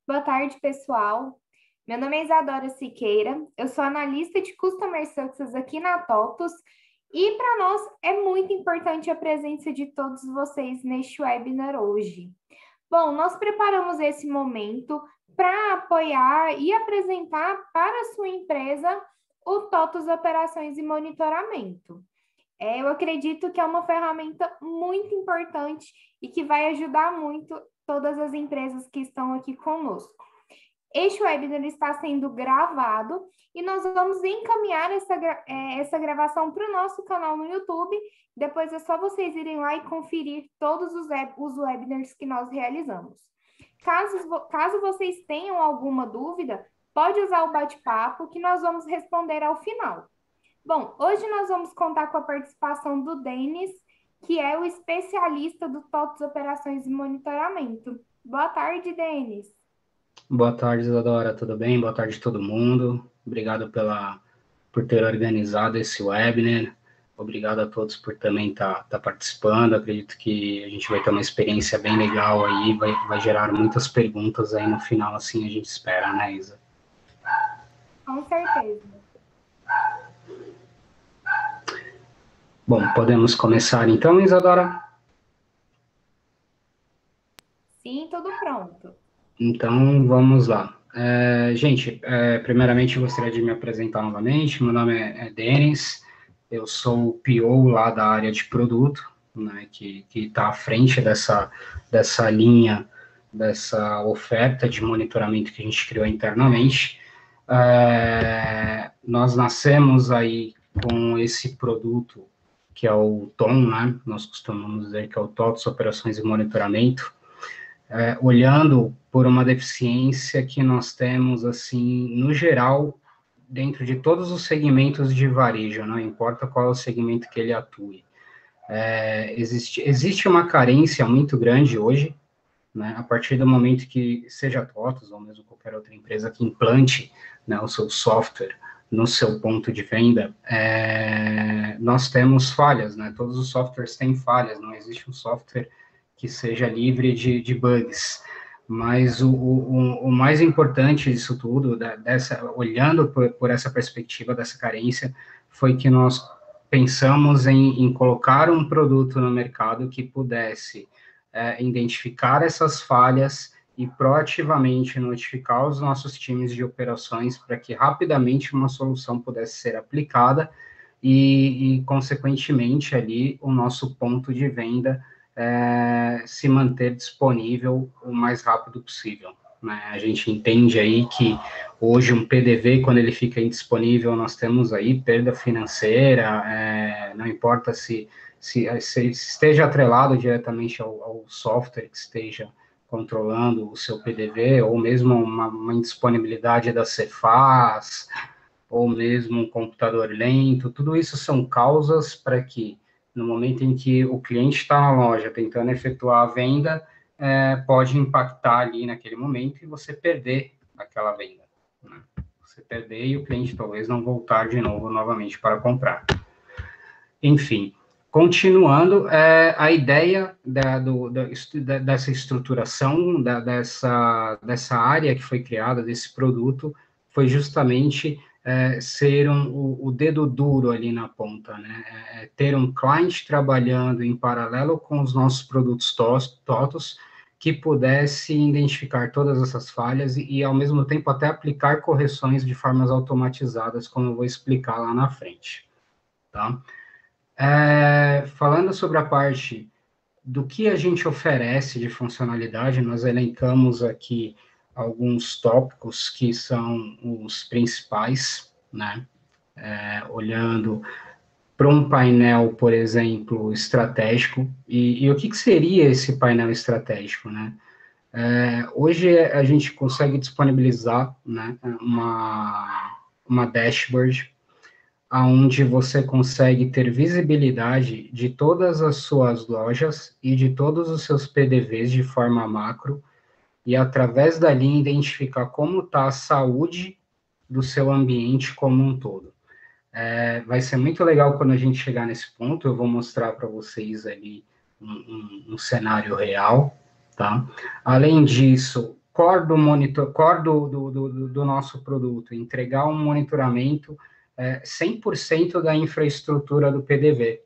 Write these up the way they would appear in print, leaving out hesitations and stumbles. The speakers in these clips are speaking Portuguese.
Boa tarde, pessoal. Meu nome é Isadora Siqueira, eu sou analista de Customer Success aqui na TOTUS e para nós é muito importante a presença de todos vocês neste webinar hoje. Bom, nós preparamos esse momento para apoiar e apresentar para a sua empresa o TOTUS Operações e Monitoramento. Eu acredito que é uma ferramenta muito importante e que vai ajudar muito todas as empresas que estão aqui conosco. Este webinar está sendo gravado e nós vamos encaminhar essa gravação para o nosso canal no YouTube. Depois é só vocês irem lá e conferir todos os webinars que nós realizamos. Caso vocês tenham alguma dúvida, pode usar o bate-papo que nós vamos responder ao final. Bom, hoje nós vamos contar com a participação do Denis, que é o especialista do TOTUS Operações e Monitoramento. Boa tarde, Denis. Boa tarde, Isadora, tudo bem? Boa tarde a todo mundo. Obrigado por ter organizado esse webinar. Obrigado a todos por também estar participando. Acredito que a gente vai ter uma experiência bem legal aí, vai gerar muitas perguntas aí no final, assim a gente espera, né, Isa? Com certeza. Bom, podemos começar então, Isadora? Sim, tudo pronto. Então, vamos lá. Gente, primeiramente eu gostaria de me apresentar novamente. Meu nome é Denis, eu sou o PO lá da área de produto, né, que está à frente dessa linha, dessa oferta de monitoramento que a gente criou internamente. Nós nascemos aí com esse produto, que é o TOM, né? Nós costumamos dizer que é o TOTUS Operações e Monitoramento, olhando por uma deficiência que nós temos, assim, no geral, dentro de todos os segmentos de varejo, não importa qual é o segmento que ele atue. Existe uma carência muito grande hoje, né, a partir do momento que, seja a TOTUS ou mesmo qualquer outra empresa que implante, né, o seu software no seu ponto de venda, nós temos falhas, né, todos os softwares têm falhas, não existe um software que seja livre de bugs, mas o mais importante disso tudo, olhando por essa perspectiva dessa carência, foi que nós pensamos em colocar um produto no mercado que pudesse identificar essas falhas e proativamente notificar os nossos times de operações para que rapidamente uma solução pudesse ser aplicada e consequentemente, ali, o nosso ponto de venda se manter disponível o mais rápido possível, né? A gente entende aí que hoje um PDV, quando ele fica indisponível, nós temos aí perda financeira, não importa se esteja atrelado diretamente ao software que esteja controlando o seu PDV, ou mesmo uma indisponibilidade da Cefaz, ou mesmo um computador lento, tudo isso são causas para que, no momento em que o cliente está na loja tentando efetuar a venda, pode impactar ali naquele momento e você perder aquela venda, né? Você perder e o cliente talvez não voltar de novo novamente para comprar. Enfim, continuando, a ideia dessa estruturação, dessa área que foi criada, desse produto, foi justamente ser o dedo duro ali na ponta, né? Ter um cliente trabalhando em paralelo com os nossos produtos TOTUS, que pudesse identificar todas essas falhas e, ao mesmo tempo, até aplicar correções de formas automatizadas, como eu vou explicar lá na frente, tá? Falando sobre a parte do que a gente oferece de funcionalidade, nós elencamos aqui alguns tópicos que são os principais, né? Olhando para um painel, por exemplo, estratégico, e o que seria esse painel estratégico, né? Hoje a gente consegue disponibilizar, né, uma dashboard aonde você consegue ter visibilidade de todas as suas lojas e de todos os seus PDVs de forma macro, e através dali identificar como está a saúde do seu ambiente como um todo. Vai ser muito legal quando a gente chegar nesse ponto, eu vou mostrar para vocês ali um cenário real, tá? Além disso, core do monitor, core do nosso produto, entregar um monitoramento 100% da infraestrutura do PDV,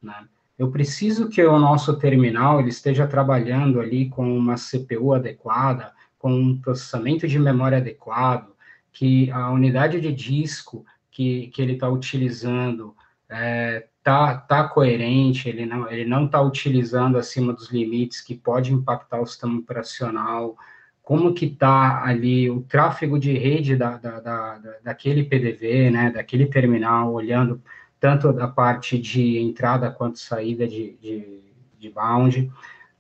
né? Eu preciso que o nosso terminal ele esteja trabalhando ali com uma CPU adequada, com um processamento de memória adequado, que a unidade de disco que ele está utilizando tá coerente, ele não está utilizando acima dos limites que pode impactar o sistema operacional, como que está ali o tráfego de rede daquele PDV, né, daquele terminal, olhando tanto da parte de entrada quanto saída de bound,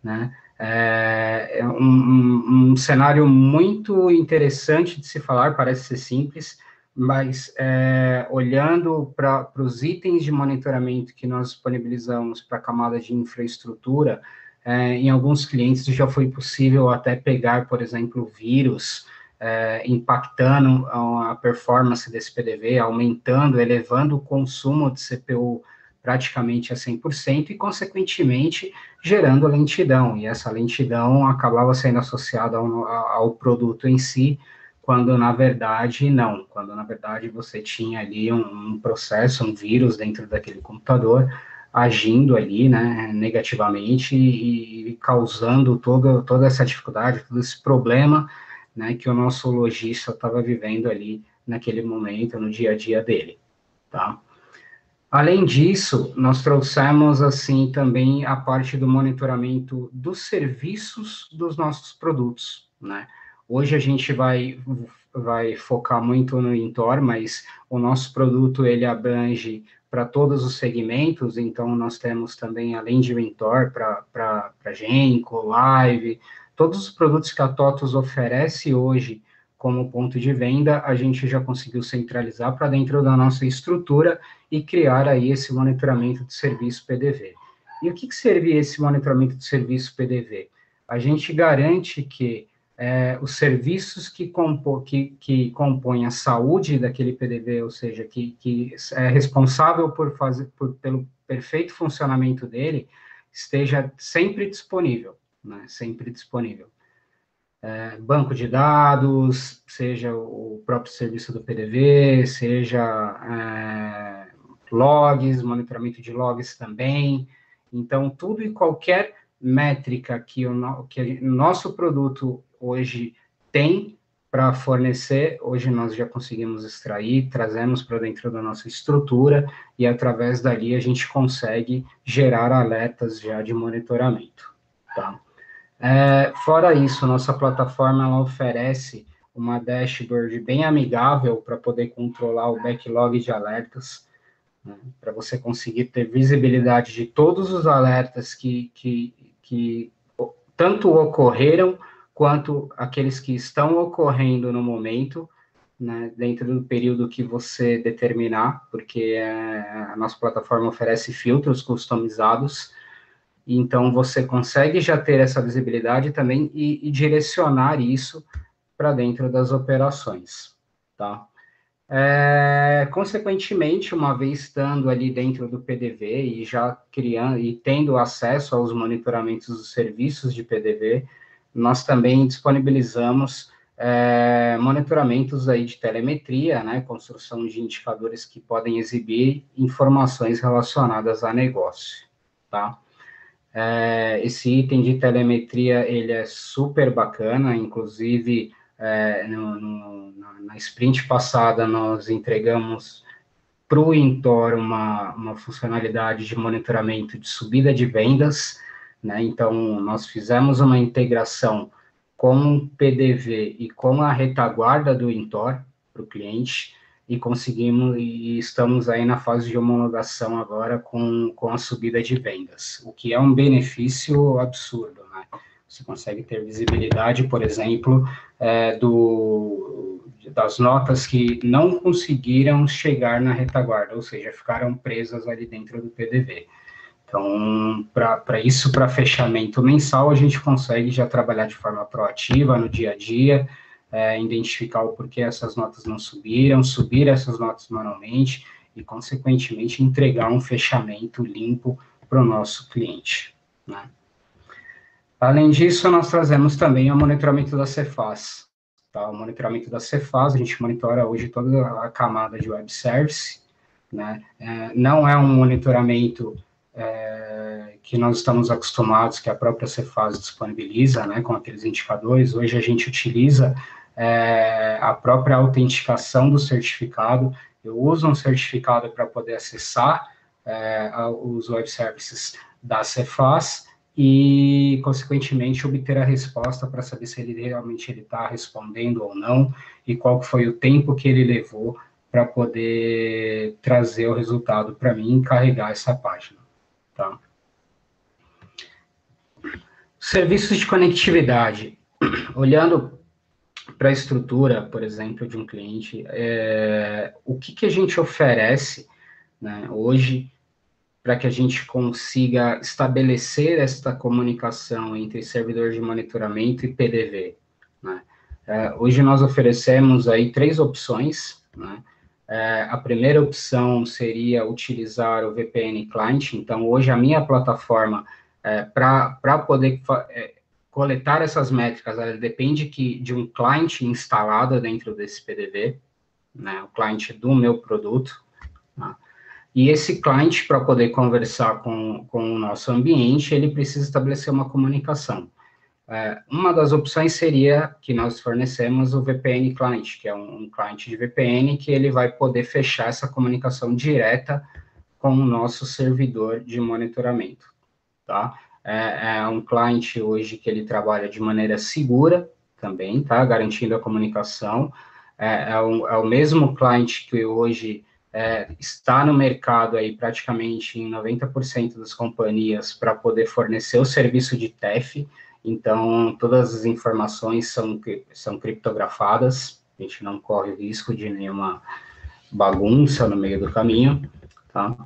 né? É um cenário muito interessante de se falar, parece ser simples, mas olhando para os itens de monitoramento que nós disponibilizamos para a camada de infraestrutura, em alguns clientes já foi possível até pegar, por exemplo, vírus, impactando a performance desse PDV, aumentando, elevando o consumo de CPU praticamente a 100% e, consequentemente, gerando lentidão. E essa lentidão acabava sendo associada ao produto em si, quando, na verdade, não. Quando, na verdade, você tinha ali um processo, um vírus dentro daquele computador, agindo ali, né, negativamente e causando toda essa dificuldade, todo esse problema, né, que o nosso lojista estava vivendo ali naquele momento, no dia a dia dele, tá? Além disso, nós trouxemos, assim, também a parte do monitoramento dos serviços dos nossos produtos, né? Hoje a gente vai focar muito no Intor, mas o nosso produto, ele abrange para todos os segmentos, então nós temos também, além de Intor, para Genco, Live, todos os produtos que a TOTVS oferece hoje como ponto de venda, a gente já conseguiu centralizar para dentro da nossa estrutura e criar aí esse monitoramento de serviço PDV. E o que seria esse monitoramento de serviço PDV? A gente garante que os serviços que compõem a saúde daquele PDV, ou seja, que é responsável pelo perfeito funcionamento dele, esteja sempre disponível, né? Sempre disponível. Banco de dados, seja o próprio serviço do PDV, seja logs, monitoramento de logs também. Então, tudo e qualquer métrica que o nosso produto hoje tem para fornecer, hoje nós já conseguimos extrair, trazemos para dentro da nossa estrutura e, através dali, a gente consegue gerar alertas já de monitoramento, tá? Fora isso, nossa plataforma ela oferece uma dashboard bem amigável para poder controlar o backlog de alertas, né, para você conseguir ter visibilidade de todos os alertas que tanto ocorreram, quanto aqueles que estão ocorrendo no momento, né, dentro do período que você determinar, porque a nossa plataforma oferece filtros customizados. Então, você consegue já ter essa visibilidade também e direcionar isso para dentro das operações, tá? Consequentemente, uma vez estando ali dentro do PDV e já criando e tendo acesso aos monitoramentos dos serviços de PDV, nós também disponibilizamos monitoramentos aí de telemetria, né, construção de indicadores que podem exibir informações relacionadas a negócio, tá? Esse item de telemetria, ele é super bacana, inclusive, na sprint passada, nós entregamos para o Intor uma funcionalidade de monitoramento de subida de vendas, né? Então, nós fizemos uma integração com o PDV e com a retaguarda do Intor para o cliente, e conseguimos, e estamos aí na fase de homologação agora com a subida de vendas, o que é um benefício absurdo, né? Você consegue ter visibilidade, por exemplo, das notas que não conseguiram chegar na retaguarda, ou seja, ficaram presas ali dentro do PDV. Então, para fechamento mensal, a gente consegue já trabalhar de forma proativa no dia a dia, identificar o porquê essas notas não subiram, subir essas notas manualmente e, consequentemente, entregar um fechamento limpo para o nosso cliente, né? Além disso, nós trazemos também o monitoramento da Cefaz. Tá? O monitoramento da Cefaz, a gente monitora hoje toda a camada de web service, né? Não é um monitoramento que nós estamos acostumados, que a própria Cefaz disponibiliza, né, com aqueles indicadores. Hoje a gente utiliza a própria autenticação do certificado. Eu uso um certificado para poder acessar os web services da Cefaz e, consequentemente, obter a resposta para saber se ele realmente está respondendo ou não e qual foi o tempo que ele levou para poder trazer o resultado para mim e carregar essa página. Tá? Serviços de conectividade. Olhando para a estrutura, por exemplo, de um cliente, o que a gente oferece, né, hoje para que a gente consiga estabelecer esta comunicação entre servidor de monitoramento e PDV, né? Hoje nós oferecemos aí 3 opções, né? A primeira opção seria utilizar o VPN Client. Então, hoje a minha plataforma, para poder coletar essas métricas, ela depende de um client instalado dentro desse PDV, né? O client do meu produto, tá? E esse client, para poder conversar com o nosso ambiente, ele precisa estabelecer uma comunicação. Uma das opções seria que nós fornecemos o VPN Client, que é um client de VPN, que ele vai poder fechar essa comunicação direta com o nosso servidor de monitoramento, tá? É um client hoje que ele trabalha de maneira segura também, tá? Garantindo a comunicação. É o mesmo client que hoje está no mercado aí praticamente em 90% das companhias para poder fornecer o serviço de TEF. Então, todas as informações são criptografadas, a gente não corre o risco de nenhuma bagunça no meio do caminho, tá?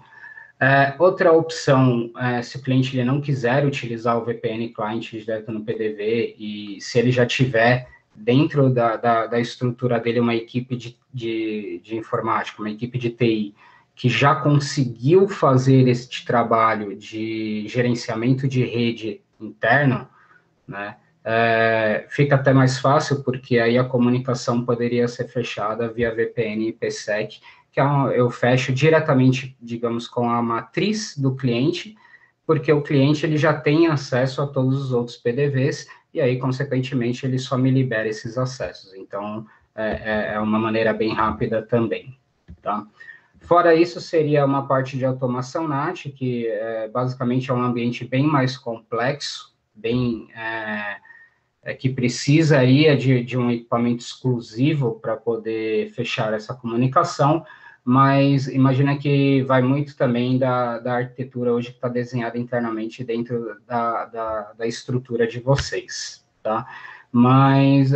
Outra opção, se o cliente ele não quiser utilizar o VPN Client direto no PDV, e se ele já tiver dentro da estrutura dele uma equipe de informática, uma equipe de TI, que já conseguiu fazer este trabalho de gerenciamento de rede interno, né, fica até mais fácil, porque aí a comunicação poderia ser fechada via VPN e IPsec, que eu fecho diretamente, digamos, com a matriz do cliente, porque o cliente ele já tem acesso a todos os outros PDVs, e aí, consequentemente, ele só me libera esses acessos. Então, é uma maneira bem rápida também, tá? Fora isso, seria uma parte de automação NAT, que basicamente é um ambiente bem mais complexo, que precisa aí de um equipamento exclusivo para poder fechar essa comunicação, mas imagina que vai muito também da arquitetura hoje que está desenhada internamente dentro da estrutura de vocês, tá? Mas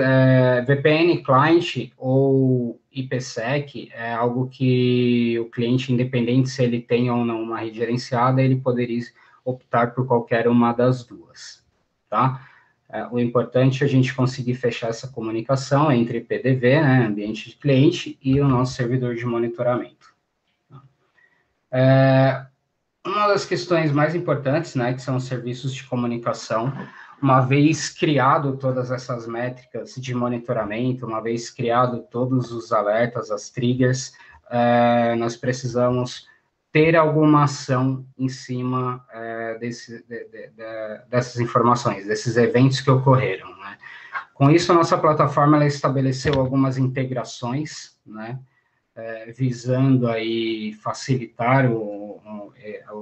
VPN Client ou IPsec é algo que o cliente, independente se ele tem ou não uma rede gerenciada, ele poderia optar por qualquer uma das duas, tá? O importante é a gente conseguir fechar essa comunicação entre PDV, né, ambiente de cliente, e o nosso servidor de monitoramento. Uma das questões mais importantes, né, que são os serviços de comunicação, uma vez criado todas essas métricas de monitoramento, uma vez criado todos os alertas, as triggers, nós precisamos ter alguma ação em cima dessas informações, desses eventos que ocorreram, né? Com isso, a nossa plataforma ela estabeleceu algumas integrações, né, visando aí facilitar o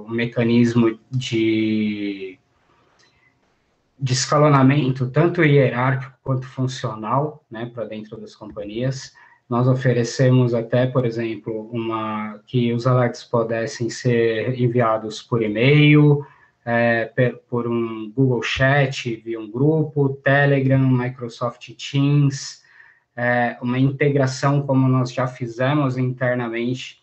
mecanismo de escalonamento, tanto hierárquico quanto funcional, né, para dentro das companhias. Nós oferecemos até, por exemplo, que os alertas pudessem ser enviados por e-mail, por um Google Chat, via um grupo, Telegram, Microsoft Teams, uma integração como nós já fizemos internamente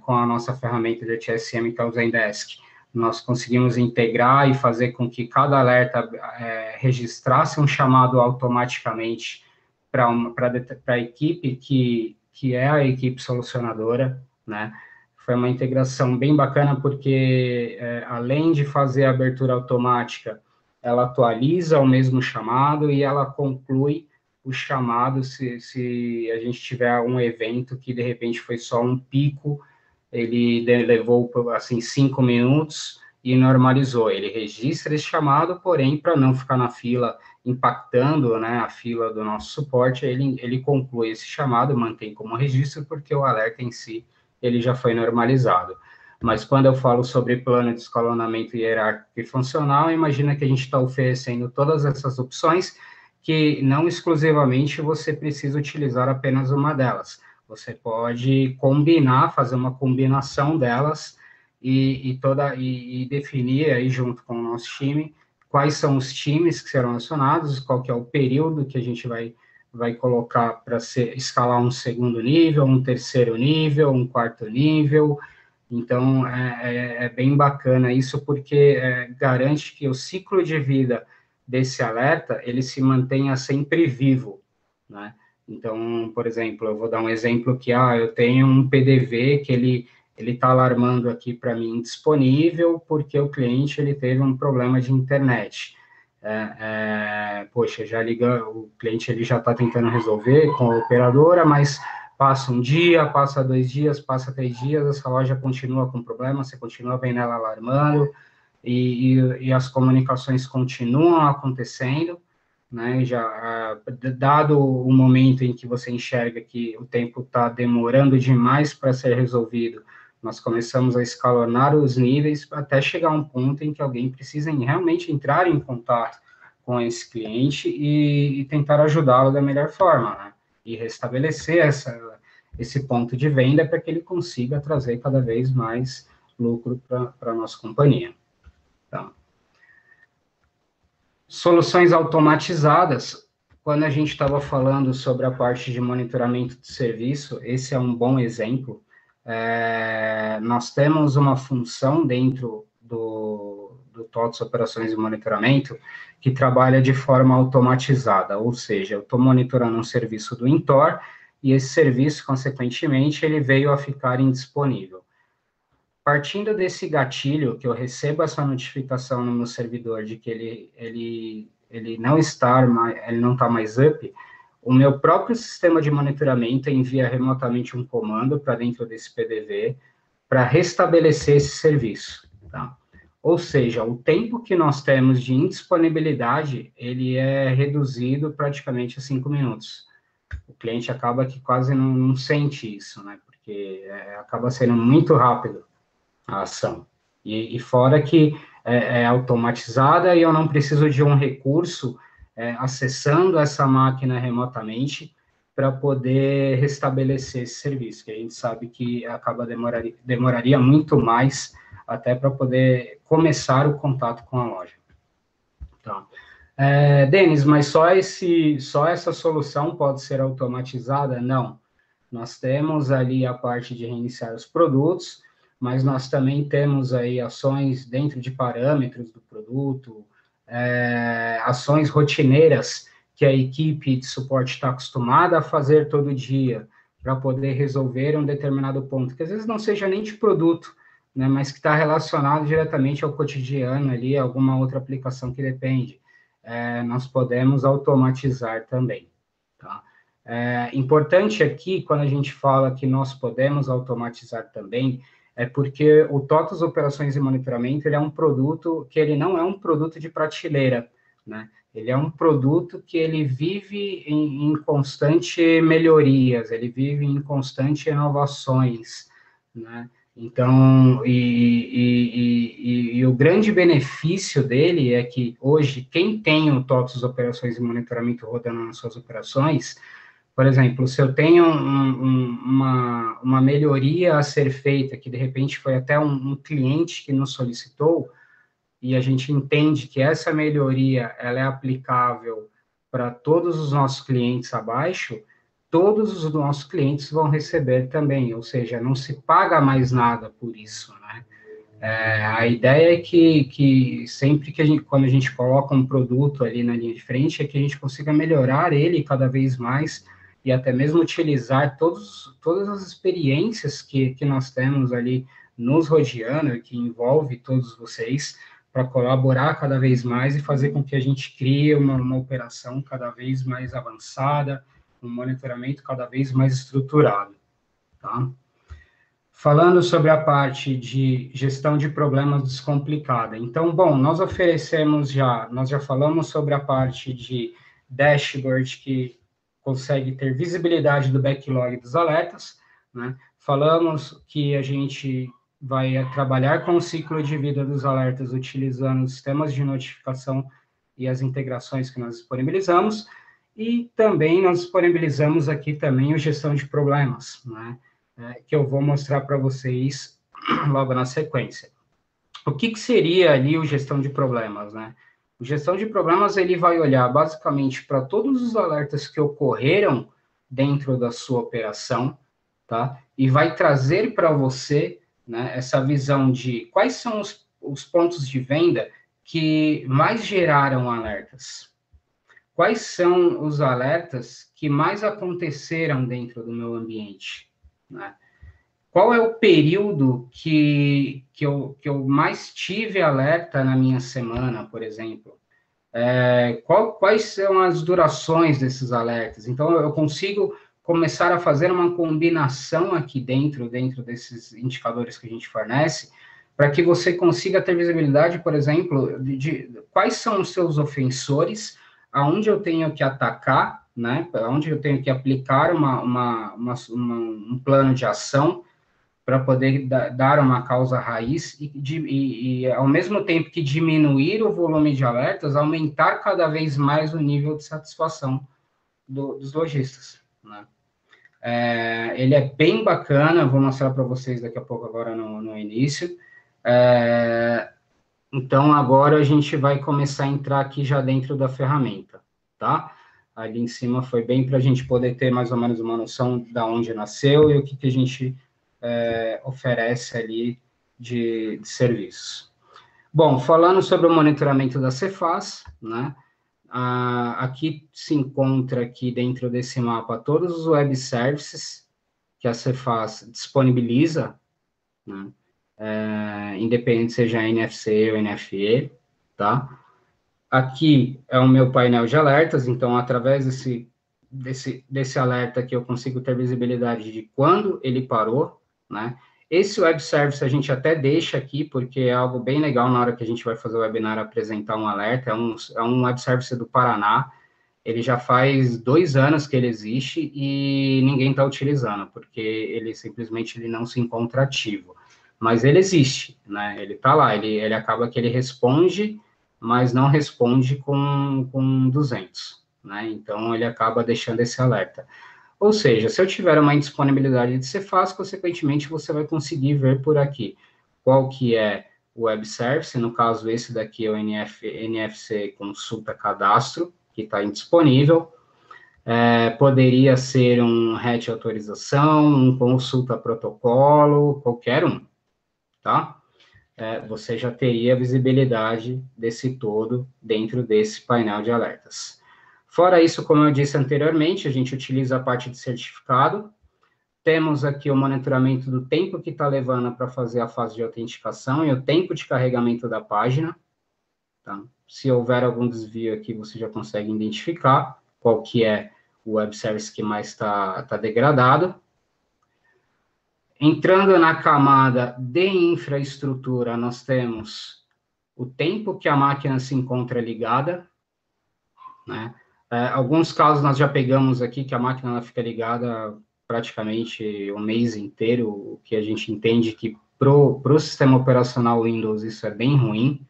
com a nossa ferramenta de TSM, que é o Zendesk. Nós conseguimos integrar e fazer com que cada alerta registrasse um chamado automaticamente para a equipe que é a equipe solucionadora, né? Foi uma integração bem bacana, porque além de fazer a abertura automática, ela atualiza o mesmo chamado e ela conclui o chamado se a gente tiver um evento que, de repente, foi só um pico, ele levou, assim, 5 minutos e normalizou. Ele registra esse chamado, porém, para não ficar na fila, impactando, né, a fila do nosso suporte, ele conclui esse chamado, mantém como registro, porque o alerta em si, ele já foi normalizado. Mas quando eu falo sobre plano de escalonamento hierárquico e funcional, imagina que a gente está oferecendo todas essas opções, que não exclusivamente você precisa utilizar apenas uma delas. Você pode combinar, fazer uma combinação delas e definir aí junto com o nosso time quais são os times que serão acionados, qual que é o período que a gente vai colocar para escalar um segundo nível, um terceiro nível, um quarto nível. Então, é bem bacana isso, porque garante que o ciclo de vida desse alerta, ele se mantenha sempre vivo, né? Então, por exemplo, eu vou dar um exemplo que, eu tenho um PDV que ele está alarmando aqui para mim disponível, porque o cliente, ele teve um problema de internet. Poxa, já liga, o cliente, ele já está tentando resolver com a operadora, mas passa um dia, passa 2 dias, passa 3 dias, essa loja continua com problema, você continua vendo ela alarmando, e as comunicações continuam acontecendo, né, dado o momento em que você enxerga que o tempo está demorando demais para ser resolvido, nós começamos a escalonar os níveis até chegar a um ponto em que alguém precisa realmente entrar em contato com esse cliente e tentar ajudá-lo da melhor forma, né, e restabelecer esse ponto de venda para que ele consiga trazer cada vez mais lucro para a nossa companhia. Então, soluções automatizadas, quando a gente estava falando sobre a parte de monitoramento de serviço, esse é um bom exemplo. Nós temos uma função dentro do TOTS Operações e Monitoramento que trabalha de forma automatizada, ou seja, eu estou monitorando um serviço do Intor e esse serviço, consequentemente, ele veio a ficar indisponível. Partindo desse gatilho, que eu recebo essa notificação no meu servidor de que ele não está mais up, o meu próprio sistema de monitoramento envia remotamente um comando para dentro desse PDV para restabelecer esse serviço, tá? Ou seja, o tempo que nós temos de indisponibilidade, ele é reduzido praticamente a 5 minutos. O cliente acaba que quase não sente isso, né? Porque acaba sendo muito rápido a ação. E fora que é automatizada e eu não preciso de um recurso acessando essa máquina remotamente para poder restabelecer esse serviço, que a gente sabe que demoraria muito mais até para poder começar o contato com a loja. Então, Denis, mas só essa solução pode ser automatizada? Não. Nós temos ali a parte de reiniciar os produtos, mas nós também temos aí ações dentro de parâmetros do produto, ações rotineiras que a equipe de suporte está acostumada a fazer todo dia para poder resolver um determinado ponto, que às vezes não seja nem de produto, né, mas que está relacionado diretamente ao cotidiano ali, alguma outra aplicação que depende. Nós podemos automatizar também, tá? Importante aqui, quando a gente fala que nós podemos automatizar também, porque o TOTOS Operações e Monitoramento, ele é um produto que ele não é um produto de prateleira, né? Ele é um produto que ele vive em constante melhorias, ele vive em constante inovações, né? Então, o grande benefício dele é que hoje, quem tem o TOTOS Operações e Monitoramento rodando nas suas operações, por exemplo, se eu tenho uma melhoria a ser feita, que de repente foi até um cliente que nos solicitou, e a gente entende que essa melhoria ela é aplicável para todos os nossos clientes abaixo, todos os nossos clientes vão receber também, ou seja, não se paga mais nada por isso, né? A ideia é que sempre quando a gente coloca um produto ali na linha de frente, é que a gente consiga melhorar ele cada vez mais e até mesmo utilizar todas as experiências que nós temos ali nos rodeando, que envolve todos vocês, colaborar cada vez mais e fazer com que a gente crie uma operação cada vez mais avançada, um monitoramento cada vez mais estruturado, tá? Falando sobre a parte de gestão de problemas descomplicada. Então, bom, nós já falamos sobre a parte de dashboard que consegue ter visibilidade do backlog dos alertas, né? Falamos que a gente vai trabalhar com o ciclo de vida dos alertas utilizando os sistemas de notificação e as integrações que nós disponibilizamos, e também nós disponibilizamos aqui também a gestão de problemas, né? Que eu vou mostrar para vocês logo na sequência. O que seria ali o gestão de problemas, né? O gestão de problemas, ele vai olhar basicamente para todos os alertas que ocorreram dentro da sua operação, tá? E vai trazer para você, né, essa visão de quais são os pontos de venda que mais geraram alertas. Quais são os alertas que mais aconteceram dentro do meu ambiente, né? Qual é o período que eu mais tive alerta na minha semana, por exemplo? Quais são as durações desses alertas? Então, eu consigo começar a fazer uma combinação aqui dentro desses indicadores que a gente fornece, para que você consiga ter visibilidade, por exemplo, de quais são os seus ofensores, aonde eu tenho que atacar, né? Aonde eu tenho que aplicar um plano de ação para poder dar uma causa raiz e, ao mesmo tempo que diminuir o volume de alertas, aumentar cada vez mais o nível de satisfação dos lojistas, né? Ele é bem bacana, vou mostrar para vocês daqui a pouco agora no início. Então, agora a gente vai começar a entrar aqui já dentro da ferramenta, tá? Ali em cima foi bem para a gente poder ter mais ou menos uma noção de onde nasceu e o que a gente oferece ali de serviços. Bom, falando sobre o monitoramento da Cefaz, né? Aqui se encontra aqui dentro desse mapa todos os web services que a Cefaz disponibiliza, né? Independente seja NFC ou NFE, tá? Aqui é o meu painel de alertas, então, através desse alerta aqui, eu consigo ter visibilidade de quando ele parou, né? Esse web service a gente até deixa aqui, porque é algo bem legal na hora que a gente vai fazer o webinar apresentar um alerta, é um web service do Paraná, ele já faz 2 anos que ele existe e ninguém está utilizando, porque ele simplesmente não se encontra ativo. Mas ele existe, né? Ele está lá, ele acaba que ele responde, mas não responde com 200, né? Então, ele acaba deixando esse alerta. Ou seja, se eu tiver uma indisponibilidade de Cefaz, consequentemente, você vai conseguir ver por aqui qual que é o web service, no caso, esse daqui é o NFC Consulta Cadastro, que está indisponível. Poderia ser um RET autorização, um consulta protocolo, qualquer um, tá? Você já teria visibilidade desse todo dentro desse painel de alertas. Fora isso, como eu disse anteriormente, a gente utiliza a parte de certificado. Temos aqui o monitoramento do tempo que está levando para fazer a fase de autenticação e o tempo de carregamento da página, tá? Se houver algum desvio aqui, você já consegue identificar qual que é o web service que mais está degradado. Entrando na camada de infraestrutura, nós temos o tempo que a máquina se encontra ligada, né? Alguns casos nós já pegamos aqui que a máquina ela fica ligada praticamente um mês inteiro, o que a gente entende que pro sistema operacional Windows isso é bem ruim,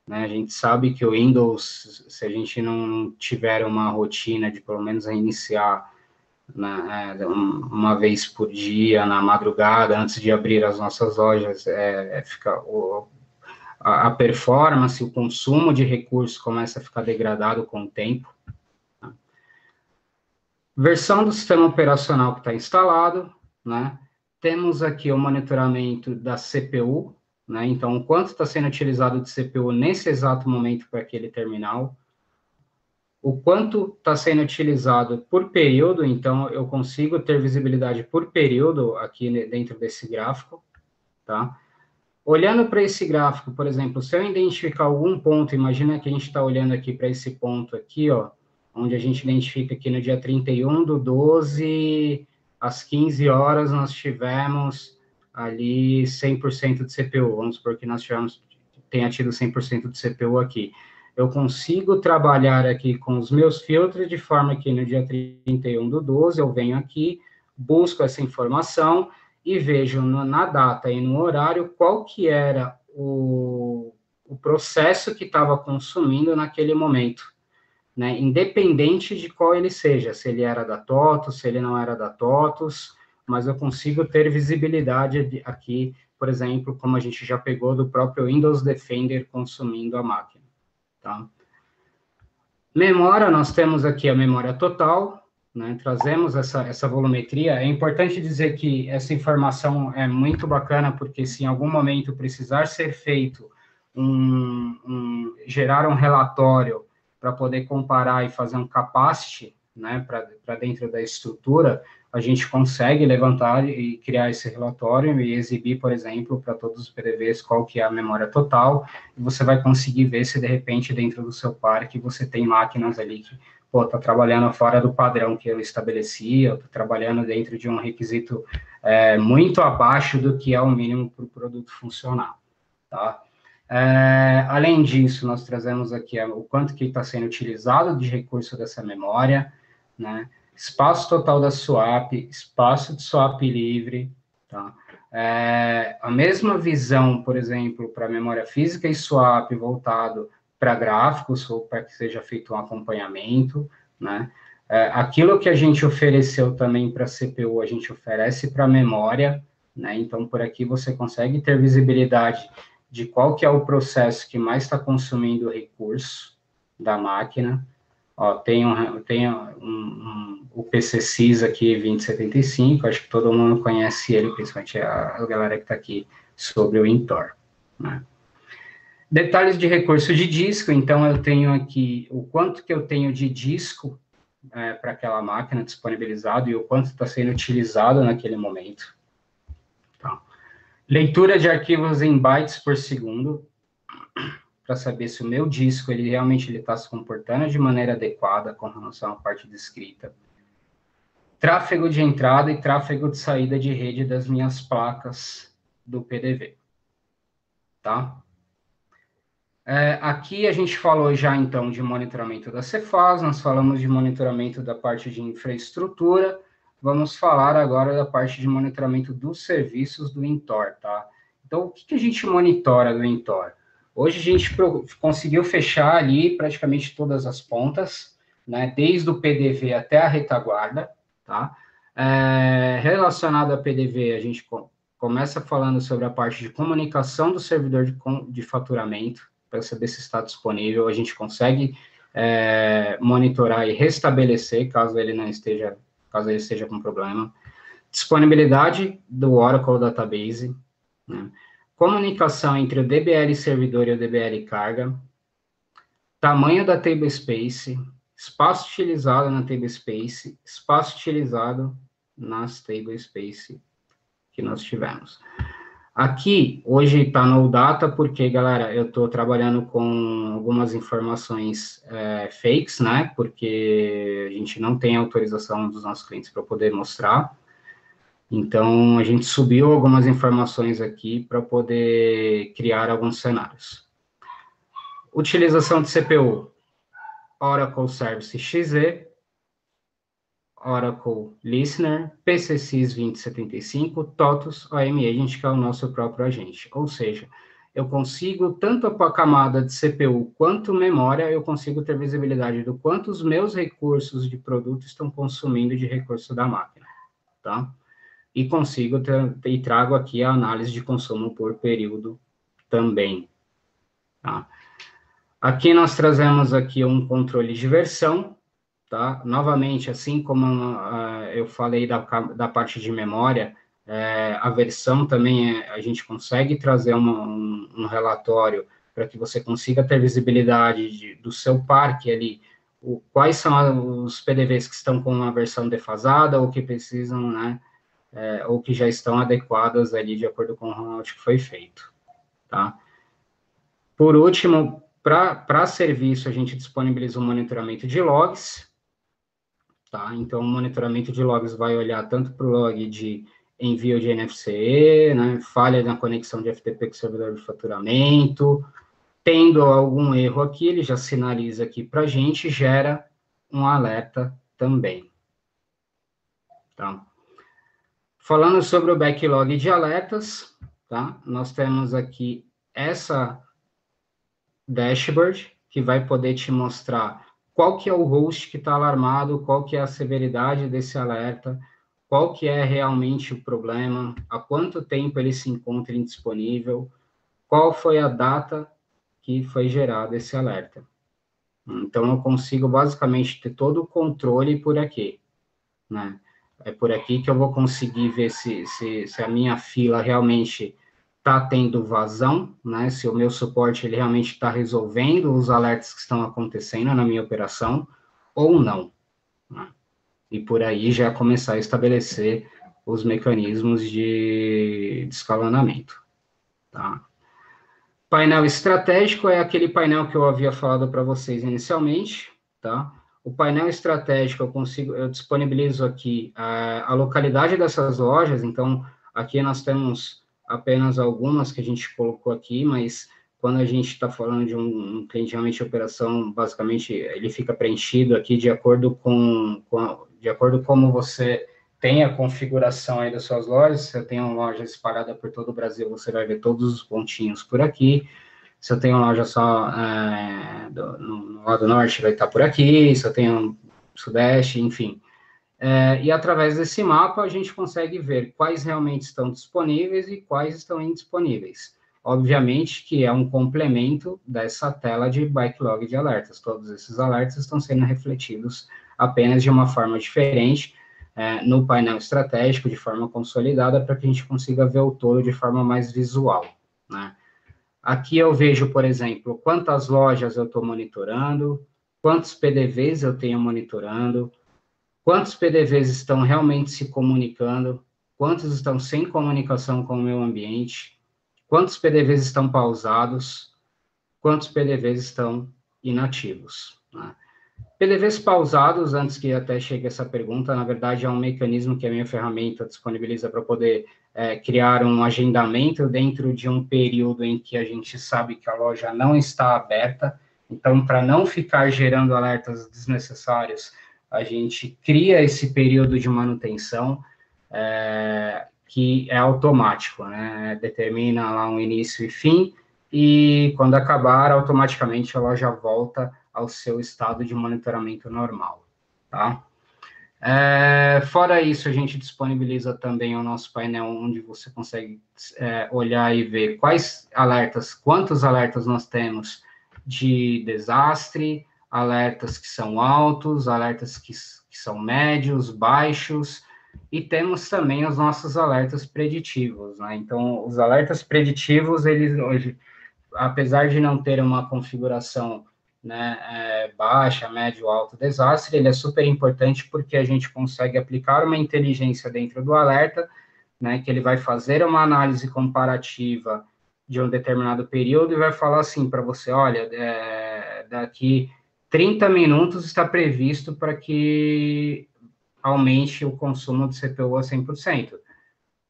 né? A gente sabe que o Windows, se a gente não tiver uma rotina de pelo menos reiniciar uma vez por dia, na madrugada, antes de abrir as nossas lojas, fica a performance, o consumo de recursos começa a ficar degradado com o tempo. Tá? Versão do sistema operacional que está instalado, né? Temos aqui o monitoramento da CPU, né? Então, o quanto está sendo utilizado de CPU nesse exato momento para aquele terminal, o quanto está sendo utilizado por período, então eu consigo ter visibilidade por período aqui dentro desse gráfico, tá? Olhando para esse gráfico, por exemplo, se eu identificar algum ponto, imagina que a gente está olhando aqui para esse ponto aqui, ó, onde a gente identifica que no dia 31/12, às 15 horas, nós tivemos ali 100% de CPU, vamos supor que nós tenha tido 100% de CPU aqui. Eu consigo trabalhar aqui com os meus filtros de forma que no dia 31/12 eu venho aqui, busco essa informação e vejo na data e no horário qual que era o processo que estava consumindo naquele momento, né? Independente de qual ele seja, se ele era da TOTUS, se ele não era da TOTUS, mas eu consigo ter visibilidade aqui, por exemplo, como a gente já pegou do próprio Windows Defender consumindo a máquina, tá? Memória, nós temos aqui a memória total, né? Trazemos essa volumetria. É importante dizer que essa informação é muito bacana, porque se em algum momento precisar ser feito gerar um relatório para poder comparar e fazer um capacity, né, para dentro da estrutura, a gente consegue levantar e criar esse relatório e exibir, por exemplo, para todos os PDVs qual que é a memória total, e você vai conseguir ver se, de repente, dentro do seu parque, você tem máquinas ali que, pô, tá trabalhando fora do padrão que eu estabeleci, eu tô trabalhando dentro de um requisito muito abaixo do que é o mínimo para o produto funcionar, tá? Além disso, nós trazemos aqui o quanto que está sendo utilizado de recurso dessa memória, né? Espaço total da swap, espaço de swap livre, tá? A mesma visão, por exemplo, para memória física e swap voltado para gráficos, ou para que seja feito um acompanhamento, né? Aquilo que a gente ofereceu também para CPU, a gente oferece para memória, né? Então, por aqui você consegue ter visibilidade de qual que é o processo que mais está consumindo o recurso da máquina. Ó, tem o PCSys aqui, 2075, acho que todo mundo conhece ele, principalmente a galera que está aqui sobre o Intor, né? Detalhes de recurso de disco, então eu tenho aqui o quanto que eu tenho de disco para aquela máquina disponibilizado e o quanto está sendo utilizado naquele momento. Tá. Leitura de arquivos em bytes por segundo, para saber se o meu disco ele realmente está se comportando de maneira adequada com relação à parte de escrita. Tráfego de entrada e tráfego de saída de rede das minhas placas do PDV. Tá? Aqui a gente falou já, então, de monitoramento da Cefaz, nós falamos de monitoramento da parte de infraestrutura, vamos falar agora da parte de monitoramento dos serviços do Intor, tá? Então, o que a gente monitora do Intor? Hoje a gente conseguiu fechar ali praticamente todas as pontas, né, desde o PDV até a retaguarda, tá? Relacionado a PDV, a gente começa falando sobre a parte de comunicação do servidor de faturamento, para saber se está disponível, a gente consegue monitorar e restabelecer, caso ele esteja com problema. Disponibilidade do Oracle Database, né? Comunicação entre o DBL servidor e o DBL carga, tamanho da table space, espaço utilizado na table space, espaço utilizado nas table space que nós tivemos. Aqui, hoje está no data, porque, galera, eu estou trabalhando com algumas informações fakes, né, porque a gente não tem autorização dos nossos clientes para poder mostrar. Então, a gente subiu algumas informações aqui para poder criar alguns cenários. Utilização de CPU, Oracle Service XZ, Oracle Listener, PCSys 2075, TOTUS, OM Agent, que é o nosso próprio agente. Ou seja, eu consigo, tanto a camada de CPU quanto memória, eu consigo ter visibilidade do quanto os meus recursos de produto estão consumindo de recurso da máquina, tá? E consigo e trago aqui a análise de consumo por período também, tá? Aqui nós trazemos aqui um controle de versão, tá? Novamente, assim como eu falei da parte de memória, a versão também, a gente consegue trazer um relatório para que você consiga ter visibilidade do seu parque ali, quais são os PDVs que estão com uma versão defasada ou que precisam, né, ou que já estão adequadas ali de acordo com o rollout que foi feito, tá? Por último, para serviço, a gente disponibiliza um monitoramento de logs, tá? Então, o monitoramento de logs vai olhar tanto para o log de envio de NFC, né, falha na conexão de FTP com o servidor de faturamento, tendo algum erro aqui, ele já sinaliza aqui para a gente, gera um alerta também, tá? Falando sobre o backlog de alertas, tá? Nós temos aqui essa dashboard, que vai poder te mostrar qual que é o host que está alarmado, qual que é a severidade desse alerta, qual que é realmente o problema, há quanto tempo ele se encontra indisponível, qual foi a data que foi gerado esse alerta. Então, eu consigo basicamente ter todo o controle por aqui, né? É por aqui que eu vou conseguir ver se a minha fila realmente está tendo vazão, né? Se o meu suporte ele realmente está resolvendo os alertas que estão acontecendo na minha operação ou não, né? E por aí já começar a estabelecer os mecanismos de escalonamento, tá? Painel estratégico é aquele painel que eu havia falado para vocês inicialmente, tá? O painel estratégico eu disponibilizo aqui a localidade dessas lojas, então aqui nós temos apenas algumas que a gente colocou aqui, mas quando a gente está falando de um cliente realmente de operação, basicamente ele fica preenchido aqui de acordo de acordo com como você tem a configuração aí das suas lojas. Se eu tenho uma loja espalhada por todo o Brasil, você vai ver todos os pontinhos por aqui. Se eu tenho uma loja só no lado norte, vai estar por aqui. Se eu tenho sudeste, enfim. E através desse mapa, a gente consegue ver quais realmente estão disponíveis e quais estão indisponíveis. Obviamente que é um complemento dessa tela de backlog de alertas. Todos esses alertas estão sendo refletidos apenas de uma forma diferente, no painel estratégico, de forma consolidada, para que a gente consiga ver o todo de forma mais visual, né? Aqui eu vejo, por exemplo, quantas lojas eu estou monitorando, quantos PDVs eu tenho monitorando, quantos PDVs estão realmente se comunicando, quantos estão sem comunicação com o meu ambiente, quantos PDVs estão pausados, quantos PDVs estão inativos, né? PDVs pausados, antes que até chegue essa pergunta, na verdade é um mecanismo que a minha ferramenta disponibiliza para poder criar um agendamento dentro de um período em que a gente sabe que a loja não está aberta. Então, para não ficar gerando alertas desnecessários, a gente cria esse período de manutenção que é automático, né? Determina lá um início e fim, e quando acabar, automaticamente a loja volta ao seu estado de monitoramento normal, tá? Fora isso, a gente disponibiliza também o nosso painel, onde você consegue olhar e ver quantos alertas nós temos de desastre, alertas que são altos, alertas que são médios, baixos, e temos também os nossos alertas preditivos, né? Então, os alertas preditivos, eles hoje, apesar de não ter uma configuração, né, baixa, médio, alto desastre, ele é super importante porque a gente consegue aplicar uma inteligência dentro do alerta, né, que ele vai fazer uma análise comparativa de um determinado período e vai falar assim para você, olha, daqui 30 minutos está previsto para que aumente o consumo de CPU a 100%.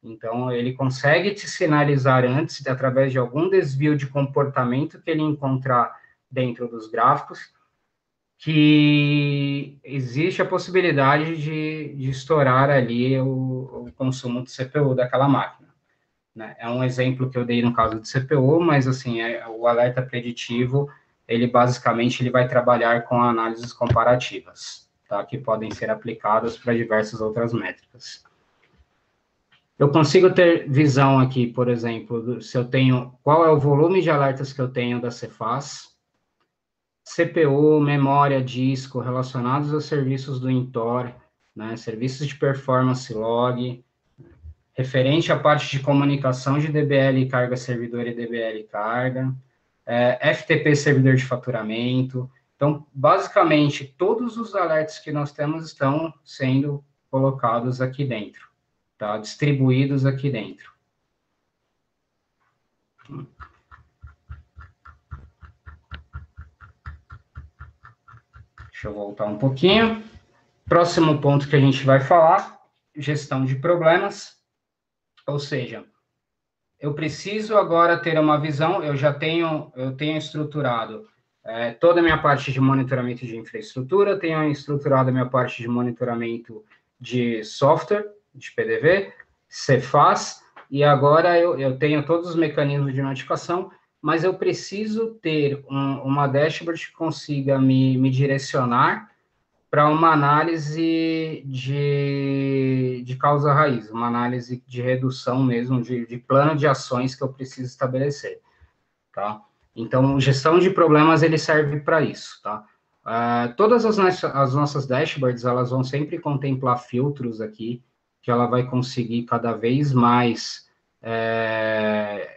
Então, ele consegue te sinalizar antes, através de algum desvio de comportamento que ele encontrar dentro dos gráficos, que existe a possibilidade de estourar ali o consumo de CPU daquela máquina, né? É um exemplo que eu dei no caso de CPU, mas, assim, o alerta preditivo, ele basicamente ele vai trabalhar com análises comparativas, tá? Que podem ser aplicadas para diversas outras métricas. Eu consigo ter visão aqui, por exemplo, se eu tenho, qual é o volume de alertas que eu tenho da Cefaz, CPU, memória, disco, relacionados aos serviços do Intor, né, serviços de performance log, referente à parte de comunicação de DBL carga servidor e DBL carga, FTP servidor de faturamento. Então, basicamente, todos os alertas que nós temos estão sendo colocados aqui dentro. Tá, distribuídos aqui dentro. Deixa eu voltar um pouquinho. Próximo ponto que a gente vai falar, gestão de problemas, ou seja, eu preciso agora ter uma visão, eu tenho estruturado toda a minha parte de monitoramento de infraestrutura, tenho estruturado a minha parte de monitoramento de software, de PDV, Cefaz, e agora eu tenho todos os mecanismos de notificação, mas eu preciso ter uma dashboard que consiga me direcionar para uma análise de causa raiz, uma análise de redução mesmo, de plano de ações que eu preciso estabelecer, tá? Então, gestão de problemas, ele serve para isso, tá? Todas as nossas dashboards, elas vão sempre contemplar filtros aqui, que ela vai conseguir cada vez mais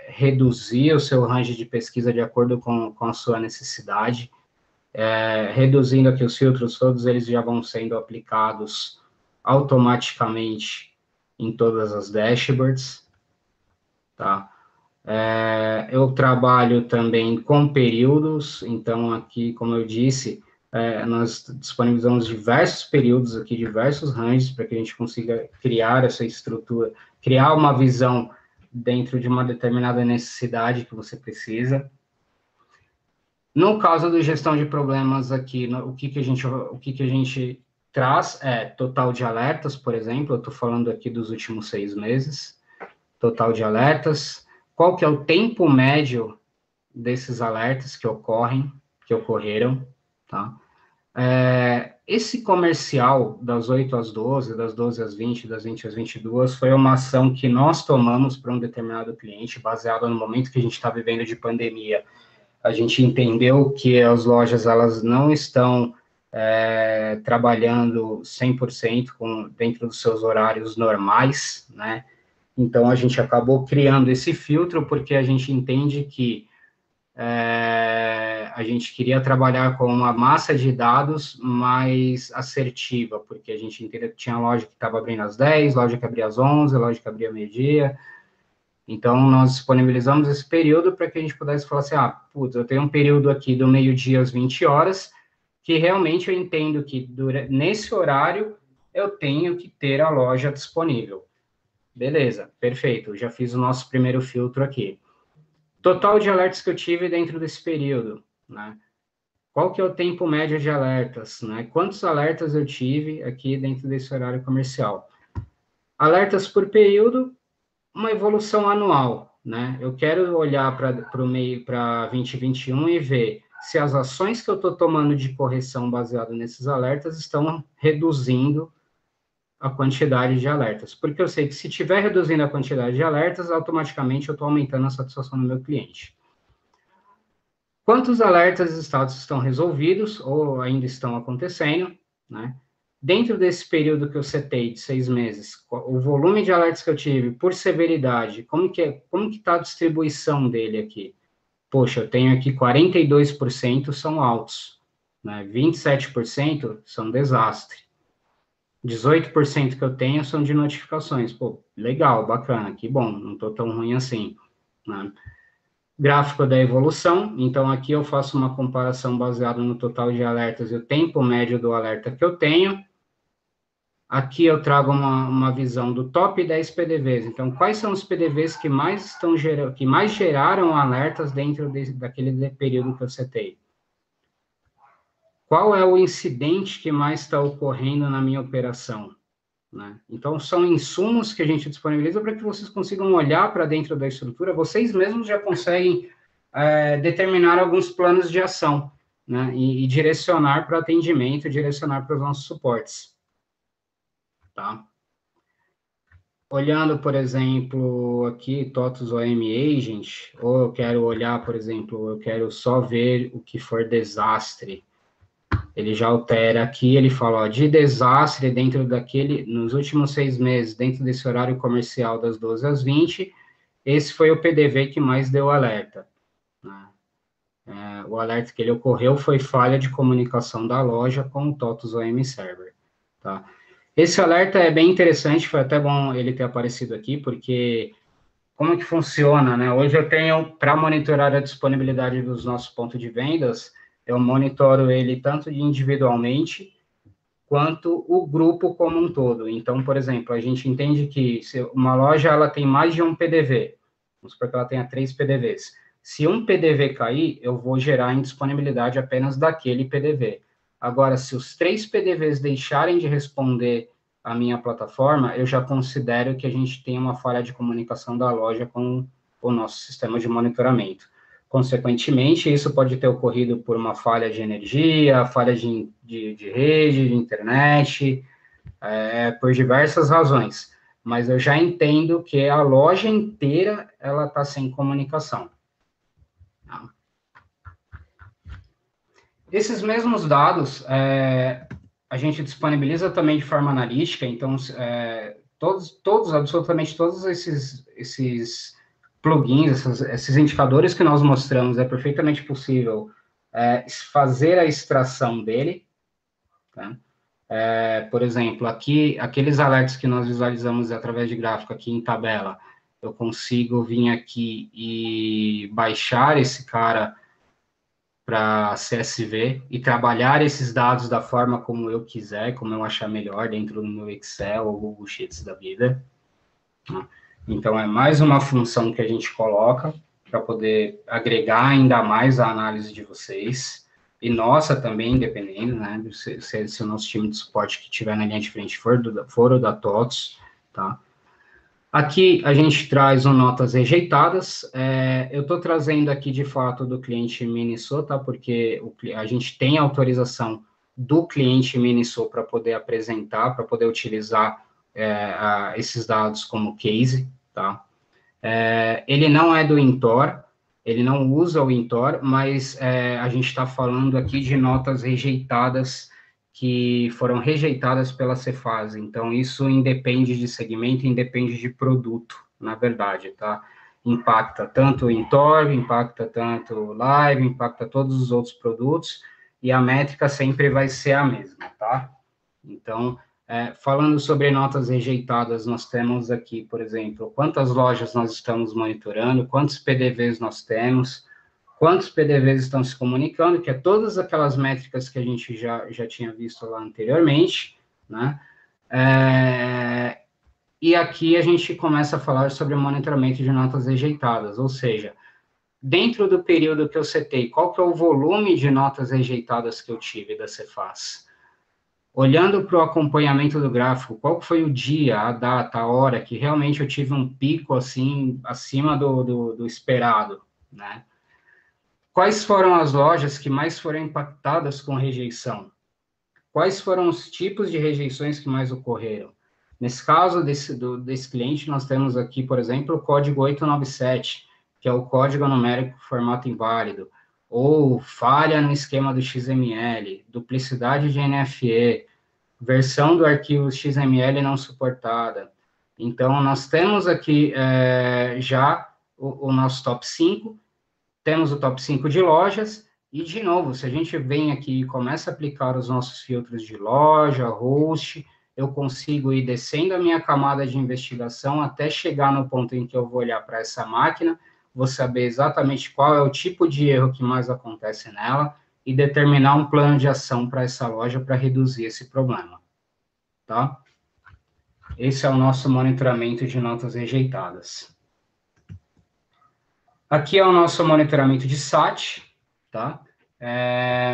reduzir o seu range de pesquisa de acordo com a sua necessidade, reduzindo aqui os filtros, todos eles já vão sendo aplicados automaticamente em todas as dashboards, tá? Eu trabalho também com períodos, então aqui, como eu disse, nós disponibilizamos diversos períodos aqui, diversos ranges, para que a gente consiga criar essa estrutura, criar uma visão dentro de uma determinada necessidade que você precisa. No caso da gestão de problemas aqui, o que a gente traz é total de alertas, por exemplo, eu estou falando aqui dos últimos 6 meses, total de alertas, qual que é o tempo médio desses alertas que ocorreram, tá? Esse comercial das 8 às 12, das 12 às 20, das 20 às 22, foi uma ação que nós tomamos para um determinado cliente, baseado no momento que a gente está vivendo de pandemia. A gente entendeu que as lojas, elas não estão trabalhando 100% dentro dos seus horários normais, né? Então, a gente acabou criando esse filtro, porque a gente entende que a gente queria trabalhar com uma massa de dados mais assertiva, porque a gente entendeu que tinha loja que estava abrindo às 10, loja que abria às 11, loja que abria meio-dia. Então, nós disponibilizamos esse período para que a gente pudesse falar assim, putz, eu tenho um período aqui do meio-dia às 20 horas, que realmente eu entendo que nesse horário eu tenho que ter a loja disponível. Beleza, perfeito, já fiz o nosso primeiro filtro aqui. Total de alertas que eu tive dentro desse período, né? Qual que é o tempo médio de alertas, né? Quantos alertas eu tive aqui dentro desse horário comercial? Alertas por período, uma evolução anual, né? Eu quero olhar para 2021 e ver se as ações que eu estou tomando de correção baseado nesses alertas estão reduzindo a quantidade de alertas. Porque eu sei que se estiver reduzindo a quantidade de alertas, automaticamente eu estou aumentando a satisfação do meu cliente. Quantos alertas e status estão resolvidos ou ainda estão acontecendo, né? Dentro desse período que eu setei de 6 meses, o volume de alertas que eu tive por severidade, como que está a distribuição dele aqui? Poxa, eu tenho aqui 42% são altos, né? 27% são desastre. 18% que eu tenho são de notificações. Pô, legal, bacana, que bom, não estou tão ruim assim, né? Gráfico da evolução, então aqui eu faço uma comparação baseada no total de alertas e o tempo médio do alerta que eu tenho. Aqui eu trago uma visão do top 10 PDVs. Então, quais são os PDVs que mais geraram alertas dentro daquele período que eu setei? Qual é o incidente que mais está ocorrendo na minha operação, né? Então, são insumos que a gente disponibiliza para que vocês consigam olhar para dentro da estrutura. Vocês mesmos já conseguem determinar alguns planos de ação, né? E direcionar para atendimento, direcionar para os nossos suportes. Tá? Olhando, por exemplo, aqui, TOTUS OM Agent, ou eu quero olhar, por exemplo, eu quero só ver o que for desastre. Ele já altera aqui, ele fala, ó, de desastre dentro nos últimos 6 meses, dentro desse horário comercial das 12 às 20, esse foi o PDV que mais deu alerta, né? O alerta que ele ocorreu foi falha de comunicação da loja com o TOTUS OM Server, tá? Esse alerta é bem interessante, foi até bom ele ter aparecido aqui, porque como que funciona, né? Hoje eu tenho, para monitorar a disponibilidade dos nossos pontos de vendas, eu monitoro ele tanto individualmente, quanto o grupo como um todo. Então, por exemplo, a gente entende que se uma loja ela tem mais de um PDV, vamos supor que ela tenha 3 PDVs. Se um PDV cair, eu vou gerar indisponibilidade apenas daquele PDV. Agora, se os 3 PDVs deixarem de responder à minha plataforma, eu já considero que a gente tem uma falha de comunicação da loja com o nosso sistema de monitoramento. Consequentemente, isso pode ter ocorrido por uma falha de energia, falha de rede, de internet, por diversas razões. Mas eu já entendo que a loja inteira ela está sem comunicação. Esses mesmos dados a gente disponibiliza também de forma analítica, então absolutamente todos esses plugins, esses indicadores que nós mostramos, é perfeitamente possível fazer a extração dele, tá? Por exemplo, aqui, aqueles alertas que nós visualizamos através de gráfico aqui em tabela, eu consigo vir aqui e baixar esse cara para CSV e trabalhar esses dados da forma como eu quiser, como eu achar melhor dentro do meu Excel ou Google Sheets da vida. Tá? Então, é mais uma função que a gente coloca para poder agregar ainda mais a análise de vocês, e nossa também, dependendo, né, se o nosso time de suporte que estiver na linha de frente for o da TOTS, tá? Aqui a gente traz notas rejeitadas, eu estou trazendo aqui de fato do cliente Miniso, tá? Porque a gente tem autorização do cliente Miniso para poder apresentar, para poder utilizar esses dados como case, tá? Ele não é do Intor, ele não usa o Intor, mas a gente está falando aqui de notas rejeitadas que foram rejeitadas pela Cefaz. Então, isso independe de segmento, independe de produto, na verdade, tá? Impacta tanto o Intor, impacta tanto o Live, impacta todos os outros produtos, e a métrica sempre vai ser a mesma, tá? Então, falando sobre notas rejeitadas, nós temos aqui, por exemplo, quantas lojas nós estamos monitorando, quantos PDVs nós temos, quantos PDVs estão se comunicando, que é todas aquelas métricas que a gente já tinha visto lá anteriormente, né? E aqui a gente começa a falar sobre o monitoramento de notas rejeitadas, ou seja, dentro do período que eu setei, qual que é o volume de notas rejeitadas que eu tive da Cefaz? Olhando para o acompanhamento do gráfico, qual foi o dia, a data, a hora que realmente eu tive um pico, assim, acima do esperado, né? Quais foram as lojas que mais foram impactadas com rejeição? Quais foram os tipos de rejeições que mais ocorreram? Nesse caso desse cliente, nós temos aqui, por exemplo, o código 897, que é o código numérico formato inválido, ou falha no esquema do XML, duplicidade de NFE, versão do arquivo XML não suportada. Então, nós temos aqui já o nosso top 5, temos o top 5 de lojas, e, de novo, se a gente vem aqui e começa a aplicar os nossos filtros de loja, host, eu consigo ir descendo a minha camada de investigação até chegar no ponto em que eu vou olhar para essa máquina, vou saber exatamente qual é o tipo de erro que mais acontece nela e determinar um plano de ação para essa loja para reduzir esse problema, tá? Esse é o nosso monitoramento de notas rejeitadas. Aqui é o nosso monitoramento de SAT, tá?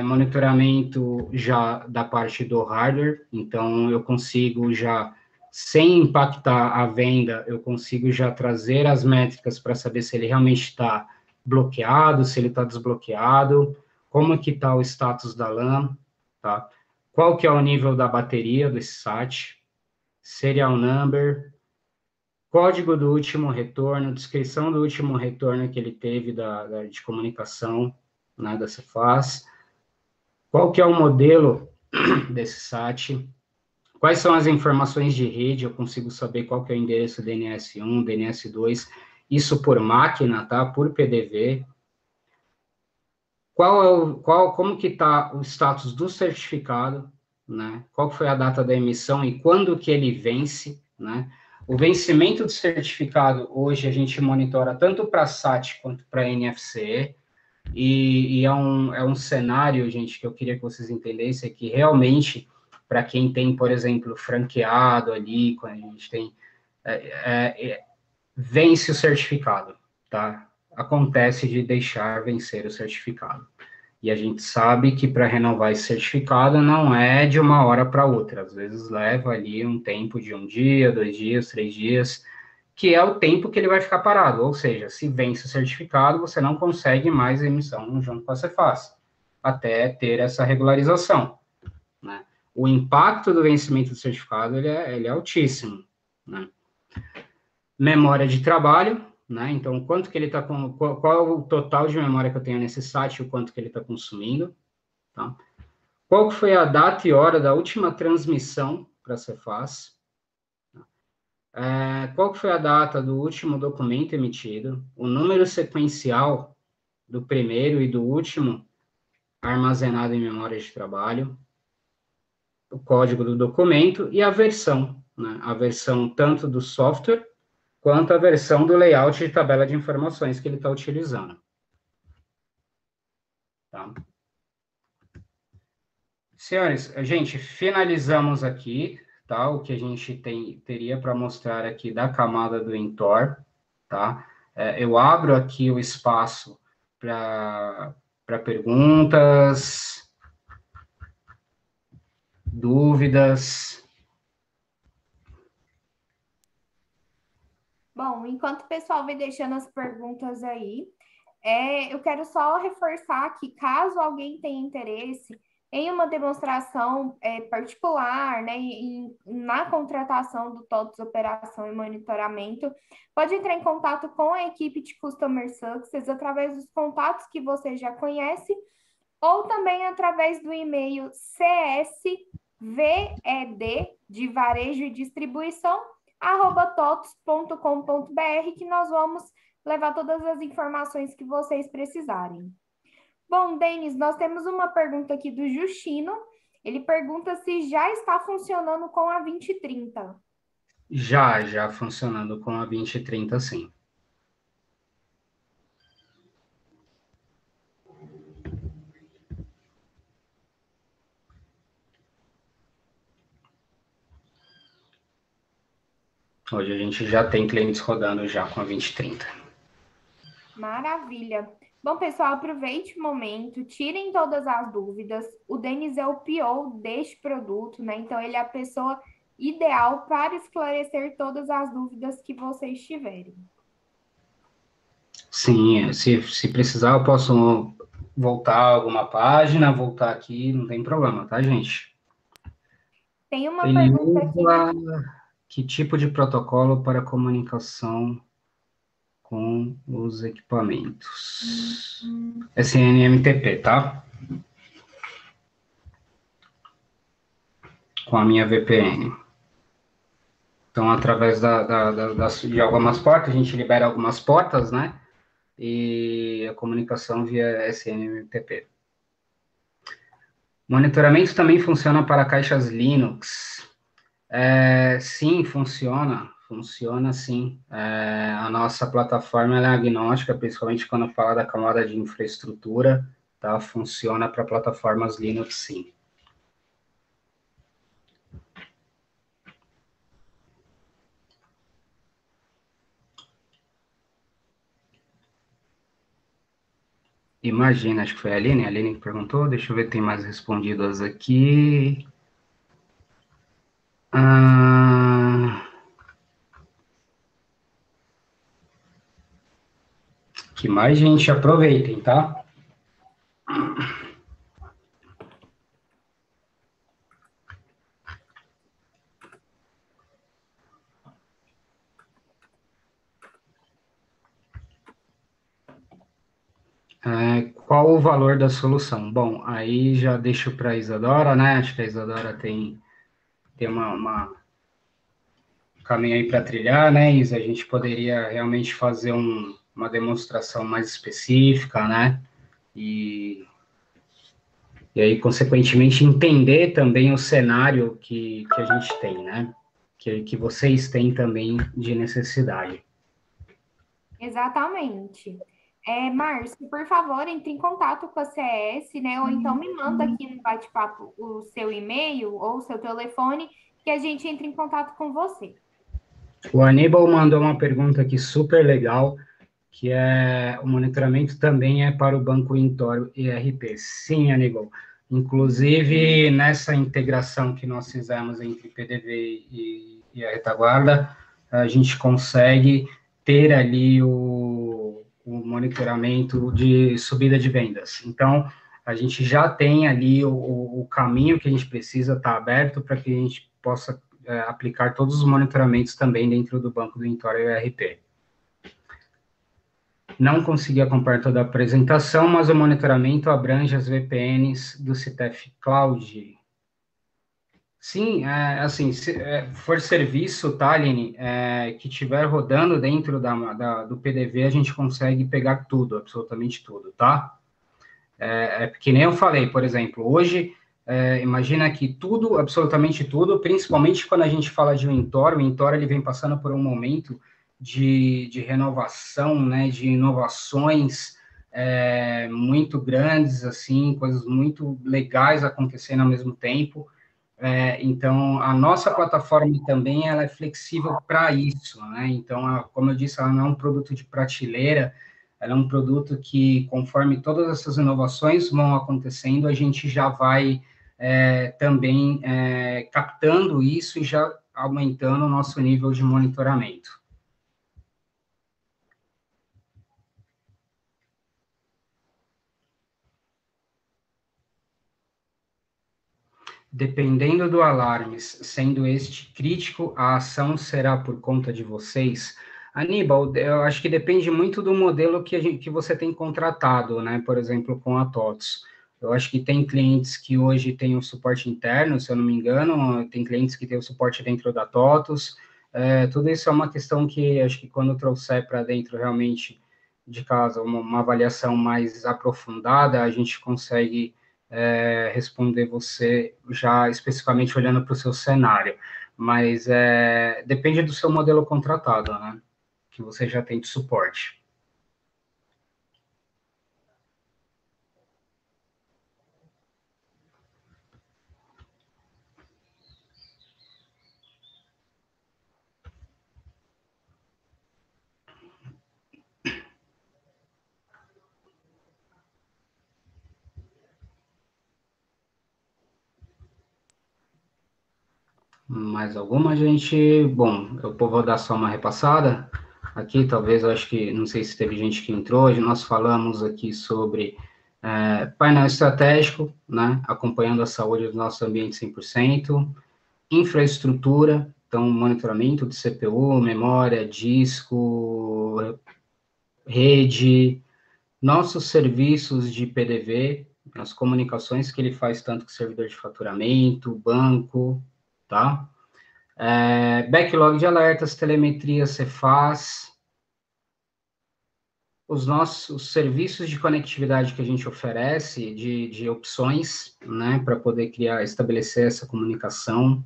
Monitoramento já da parte do hardware, então eu consigo já, sem impactar a venda, eu consigo já trazer as métricas para saber se ele realmente está bloqueado, se ele está desbloqueado, como que está o status da LAN, tá? Qual que é o nível da bateria desse SAT, serial number, código do último retorno, descrição do último retorno que ele teve de comunicação, né, da Cefaz, qual que é o modelo desse SAT, quais são as informações de rede, eu consigo saber qual que é o endereço DNS1, DNS2, isso por máquina, tá, por PDV, como que está o status do certificado, né, qual foi a data da emissão e quando que ele vence, né. O vencimento do certificado, hoje, a gente monitora tanto para SAT quanto para NFCE. E é um cenário, gente, que eu queria que vocês entendessem, que realmente, para quem tem, por exemplo, franqueado ali, quando a gente tem, vence o certificado, tá? Acontece de deixar vencer o certificado. E a gente sabe que para renovar esse certificado não é de uma hora para outra, às vezes leva ali um tempo de um dia, 2 dias, 3 dias, que é o tempo que ele vai ficar parado, ou seja, se vence o certificado, você não consegue mais emissão junto com a Cefaz, até ter essa regularização, né? O impacto do vencimento do certificado, ele é altíssimo, né? Memória de trabalho, né? Então, quanto que ele está com, qual é o total de memória que eu tenho nesse site, o quanto que ele está consumindo, tá? Qual foi a data e hora da última transmissão para a Cefaz? Qual foi a data do último documento emitido? O número sequencial do primeiro e do último armazenado em memória de trabalho, o código do documento e a versão, né? A versão tanto do software quanto a versão do layout de tabela de informações que ele está utilizando. Tá? Senhores, a gente finalizamos aqui, tá? O que a gente teria para mostrar aqui da camada do Intor, tá? Eu abro aqui o espaço para perguntas, dúvidas. Bom, enquanto o pessoal vai deixando as perguntas aí, eu quero só reforçar que caso alguém tenha interesse em uma demonstração particular, né, na contratação do TOTS Operação e Monitoramento, pode entrar em contato com a equipe de Customer Success através dos contatos que você já conhece ou também através do e-mail csved, de varejo e distribuição, @totos.com.br, que nós vamos levar todas as informações que vocês precisarem. Bom, Denis, nós temos uma pergunta aqui do Justino. Ele pergunta se já está funcionando com a 2030. Já funcionando com a 2030, sim. Hoje a gente já tem clientes rodando já com a 2030. Maravilha. Bom, pessoal, aproveite o momento, tirem todas as dúvidas. O Denis é o PO deste produto, né? Então, ele é a pessoa ideal para esclarecer todas as dúvidas que vocês tiverem. Sim, se precisar, eu posso voltar alguma página, voltar aqui, não tem problema, tá, gente? Tem uma Ele pergunta aqui. usa que tipo de protocolo para comunicação com os equipamentos? SNMTP, tá? Com a minha VPN. Então, através de algumas portas, a gente libera algumas portas, né? E a comunicação via SNMTP. Monitoramento também funciona para caixas Linux. Sim, funciona sim. A nossa plataforma é agnóstica, principalmente quando fala da camada de infraestrutura, tá? Funciona para plataformas Linux, sim. Imagina, acho que foi a Aline que perguntou, deixa eu ver, tem mais respondidas aqui. Que mais, gente, aproveitem, tá? Qual o valor da solução? Bom, aí já deixo para a Isadora, né? Acho que a Isadora tem um caminho aí para trilhar, né, Isa? A gente poderia realmente fazer uma demonstração mais específica, né? E aí, consequentemente, entender também o cenário que a gente tem, né? Que vocês têm também de necessidade. Exatamente. Márcio, por favor, entre em contato com a CS, né? Ou então me manda aqui no bate-papo o seu e-mail ou o seu telefone, que a gente entre em contato com você. O Aníbal mandou uma pergunta aqui super legal, que é o monitoramento também é para o Banco Intor ERP. Sim, Aníbal. Inclusive, nessa integração que nós fizemos entre PDV e a retaguarda, a gente consegue ter ali o monitoramento de subida de vendas. Então, a gente já tem ali o caminho que a gente precisa estar aberto para que a gente possa aplicar todos os monitoramentos também dentro do banco do Intor ERP. Não consegui acompanhar toda a apresentação, mas o monitoramento abrange as VPNs do Citef Cloud. Sim, assim, se for serviço, tá, Aline, que estiver rodando dentro do PDV, a gente consegue pegar tudo, absolutamente tudo, tá? Que nem eu falei, por exemplo, hoje, imagina que tudo, absolutamente tudo, principalmente quando a gente fala de um Intor, o Intor ele vem passando por um momento de renovação, né, de inovações muito grandes, assim, coisas muito legais acontecendo ao mesmo tempo. Então, a nossa plataforma também ela é flexível para isso, né? Então, como eu disse, ela não é um produto de prateleira, ela é um produto que, conforme todas essas inovações vão acontecendo, a gente já vai também captando isso e já aumentando o nosso nível de monitoramento. Dependendo do alarme, sendo este crítico, a ação será por conta de vocês. Aníbal, eu acho que depende muito do modelo que você tem contratado, né? Por exemplo, com a TOTS. Eu acho que tem clientes que hoje têm o suporte interno, se eu não me engano, tem clientes que têm o suporte dentro da TOTS. Tudo isso é uma questão que acho que quando trouxer para dentro realmente de casa uma avaliação mais aprofundada, a gente consegue responder você já especificamente olhando para o seu cenário, mas depende do seu modelo contratado, né? Que você já tem de suporte. Mais alguma, gente? Bom, eu vou dar só uma repassada. Aqui, talvez, eu acho que, não sei se teve gente que entrou, hoje nós falamos aqui sobre painel estratégico, né, acompanhando a saúde do nosso ambiente 100%, infraestrutura, então, monitoramento de CPU, memória, disco, rede, nossos serviços de PDV, as comunicações que ele faz tanto com o servidor de faturamento, banco, tá? Backlog de alertas, telemetria, Cefaz, os nossos serviços de conectividade que a gente oferece, de opções, né, para poder estabelecer essa comunicação,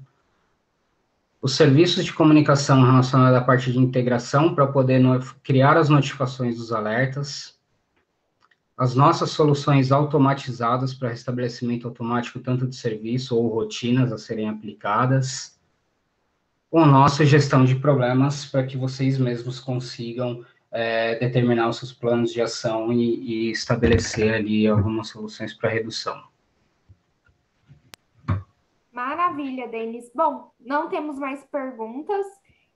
os serviços de comunicação relacionados à parte de integração, para poder criar as notificações dos alertas, as nossas soluções automatizadas para restabelecimento automático tanto de serviço ou rotinas a serem aplicadas, o nosso gestão de problemas para que vocês mesmos consigam determinar os seus planos de ação e estabelecer ali algumas soluções para redução. Maravilha, Denis. Bom, não temos mais perguntas.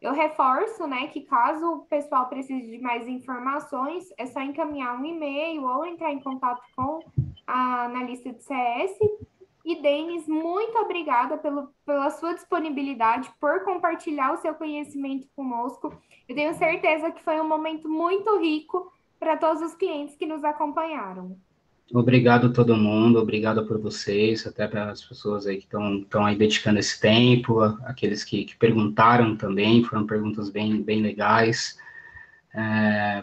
Eu reforço, né, que caso o pessoal precise de mais informações, é só encaminhar um e-mail ou entrar em contato com a analista de CS. E, Denis, muito obrigada pela sua disponibilidade, por compartilhar o seu conhecimento conosco. Eu tenho certeza que foi um momento muito rico para todos os clientes que nos acompanharam. Obrigado a todo mundo, obrigado por vocês, até para as pessoas aí que estão aí dedicando esse tempo, aqueles que perguntaram também, foram perguntas bem legais.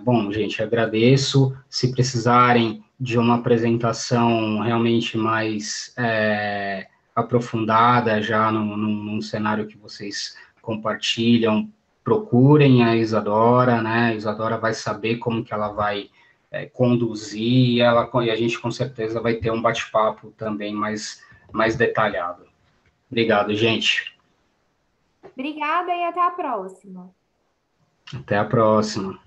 Bom, gente, agradeço. Se precisarem de uma apresentação realmente mais aprofundada, já num cenário que vocês compartilham, procurem a Isadora, né? A Isadora vai saber como que ela vai conduzir, e a gente com certeza vai ter um bate-papo também mais detalhado. Obrigado, gente. Obrigada e até a próxima. Até a próxima.